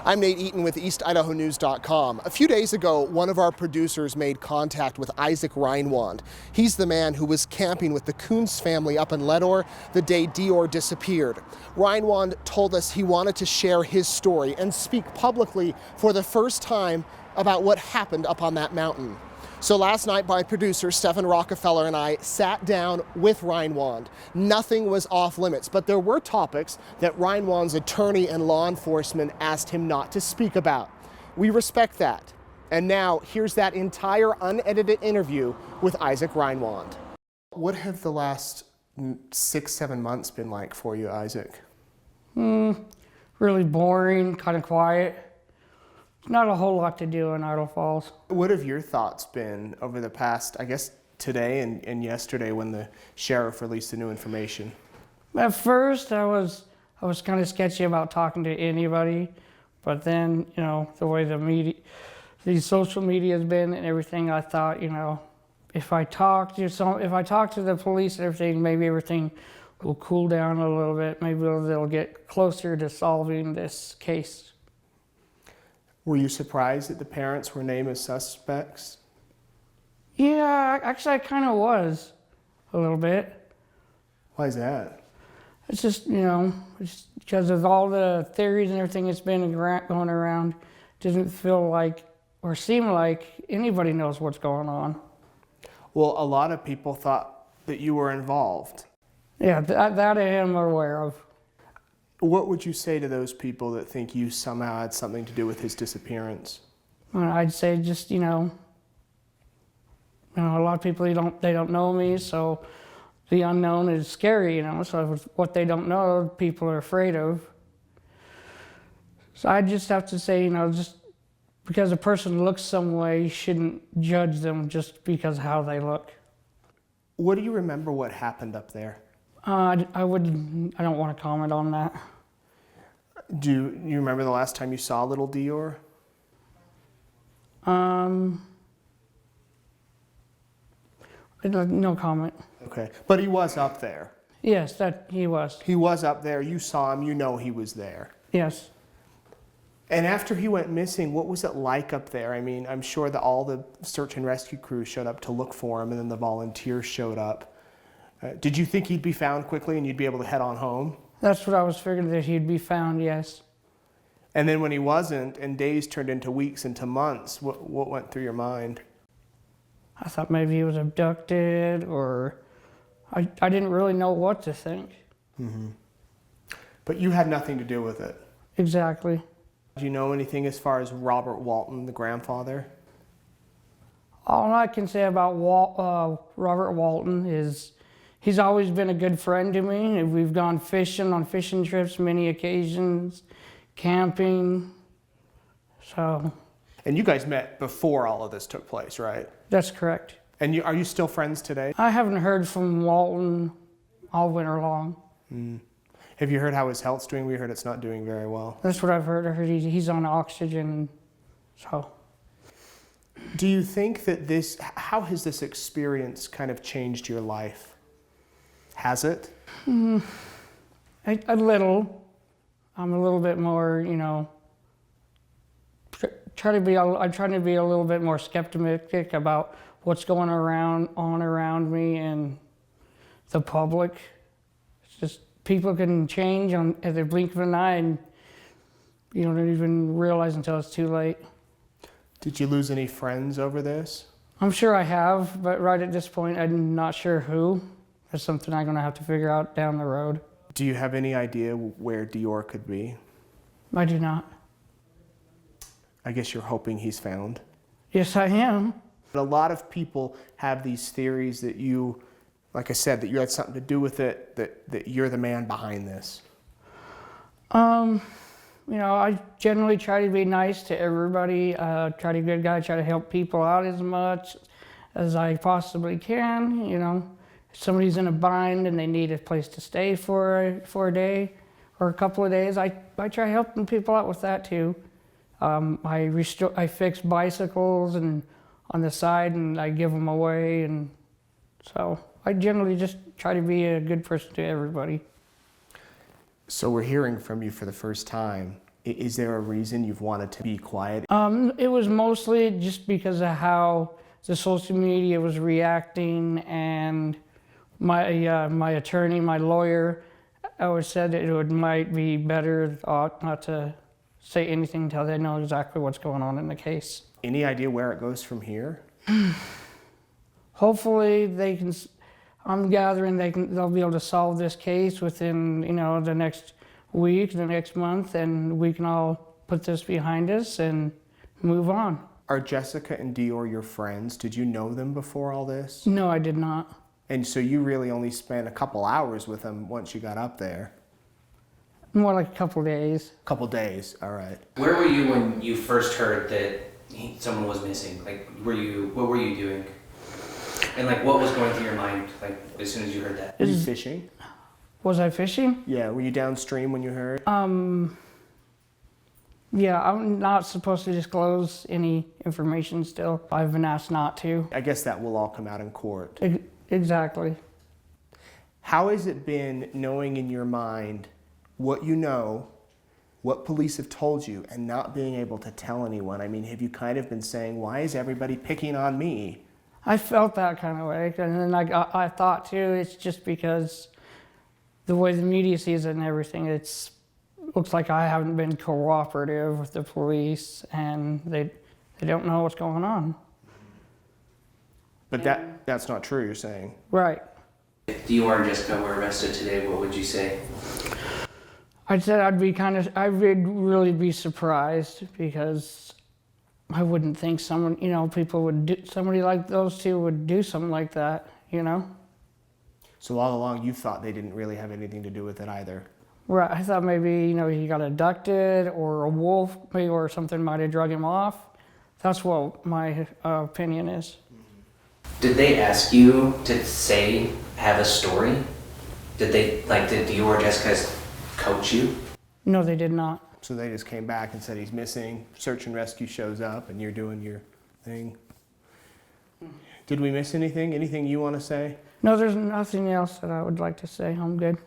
I'm Nate Eaton with EastIdahoNews.com. A few days ago, one of our producers made contact with Isaac Reinwand. He's the man who was camping with the Kunz family up in Leadore the day DeOrr disappeared. Reinwand told us he wanted to share his story and speak publicly for the first time about what happened up on that mountain. So last night, my producer, Stephan Rockefeller, and I sat down with Reinwand. Nothing was off limits, but there were topics that Reinwand's attorney and law enforcement asked him not to speak about. We respect that. And now, here's that entire unedited interview with Isaac Reinwand. What have the last 6-7 months been like for you, Isaac? Really boring, kind of quiet. Not a whole lot to do in Idaho Falls. What have your thoughts been over the past, I guess, today and yesterday when the sheriff released the new information? At first, I was kind of sketchy about talking to anybody, but then, the way the social media has been and everything, I thought, if I talk to the police and everything, maybe everything will cool down a little bit. Maybe they'll get closer to solving this case. Were you surprised that the parents were named as suspects? Yeah, actually I kind of was, a little bit. Why is that? It's just, it's because of all the theories and everything that's been going around. It doesn't feel like, or seem like, anybody knows what's going on. Well, a lot of people thought that you were involved. Yeah, that I am aware of. What would you say to those people that think you somehow had something to do with his disappearance? Well, I'd say just, a lot of people, they don't know me, so the unknown is scary, so what they don't know, people are afraid of. So I just have to say, just because a person looks some way, you shouldn't judge them just because of how they look. What do you remember what happened up there? I don't want to comment on that. Do you remember the last time you saw little DeOrr? No comment. Okay, but he was up there. Yes, that he was. He was up there, you saw him, he was there. Yes. And after he went missing, what was it like up there? I mean, I'm sure that all the search and rescue crews showed up to look for him, and then the volunteers showed up. Did you think he'd be found quickly and you'd be able to head on home? That's what I was figuring, that he'd be found, yes. And then when he wasn't, and days turned into weeks, into months, what went through your mind? I thought maybe he was abducted, or I didn't really know what to think. Mm-hmm. But you had nothing to do with it? Exactly. Do you know anything as far as Robert Walton, the grandfather? All I can say about Robert Walton is he's always been a good friend to me. We've gone fishing on fishing trips many occasions, camping, so. And you guys met before all of this took place, right? That's correct. And are you still friends today? I haven't heard from Walton all winter long. Mm. Have you heard how his health's doing? We heard it's not doing very well. That's what I've heard. I heard he's on oxygen, so. Do you think that how has this experience kind of changed your life? Has it? A little. I'm a little bit more, I'm trying to be a little bit more skeptic about what's going on around me and the public. It's just people can change at the blink of an eye, and you don't even realize until it's too late. Did you lose any friends over this? I'm sure I have, but right at this point, I'm not sure who. That's something I'm going to have to figure out down the road. Do you have any idea where DeOrr could be? I do not. I guess you're hoping he's found. Yes, I am. A lot of people have these theories that you, like I said, that you had something to do with it, that you're the man behind this. I generally try to be nice to everybody, try to be a good guy, try to help people out as much as I possibly can, If somebody's in a bind and they need a place to stay for a day or a couple of days, I try helping people out with that too. I fix bicycles and on the side, and I give them away, and so I generally just try to be a good person to everybody. So we're hearing from you for the first time. Is there a reason you've wanted to be quiet? It was mostly just because of how the social media was reacting, and my attorney, my lawyer, always said that might be better not to say anything until they know exactly what's going on in the case. Any idea where it goes from here? Hopefully they can. I'm gathering they'll be able to solve this case within the next week, the next month, and we can all put this behind us and move on. Are Jessica and DeOrr your friends? Did you know them before all this? No, I did not. And so you really only spent a couple hours with them once you got up there? More like a couple days. Couple days, all right. Where were you when you first heard that someone was missing? Like, what were you doing? And like, what was going through your mind, like, as soon as you heard that? Were you fishing? Was I fishing? Yeah, were you downstream when you heard? Yeah, I'm not supposed to disclose any information still. I've been asked not to. I guess that will all come out in court. Exactly. How has it been knowing in your mind what you know, what police have told you, and not being able to tell anyone? I mean, have you kind of been saying, why is everybody picking on me? I felt that kind of way, and then I thought too, it's just because the way the media sees it and everything, looks like I haven't been cooperative with the police, and they don't know what's going on. But that's not true, you're saying? Right. If DeOrr and Jessica were arrested today, what would you say? I'd say I'd really be surprised, because I wouldn't think somebody like those two would do something like that, So all along you thought they didn't really have anything to do with it either? Right, I thought maybe, he got abducted, or a wolf, maybe, or something might have drug him off. That's what my opinion is. Did they ask you to have a story? Did DeOrr or Jessica coach you? No, they did not. So they just came back and said he's missing, search and rescue shows up, and you're doing your thing? Did we miss anything? Anything you want to say? No, there's nothing else that I would like to say. I'm good.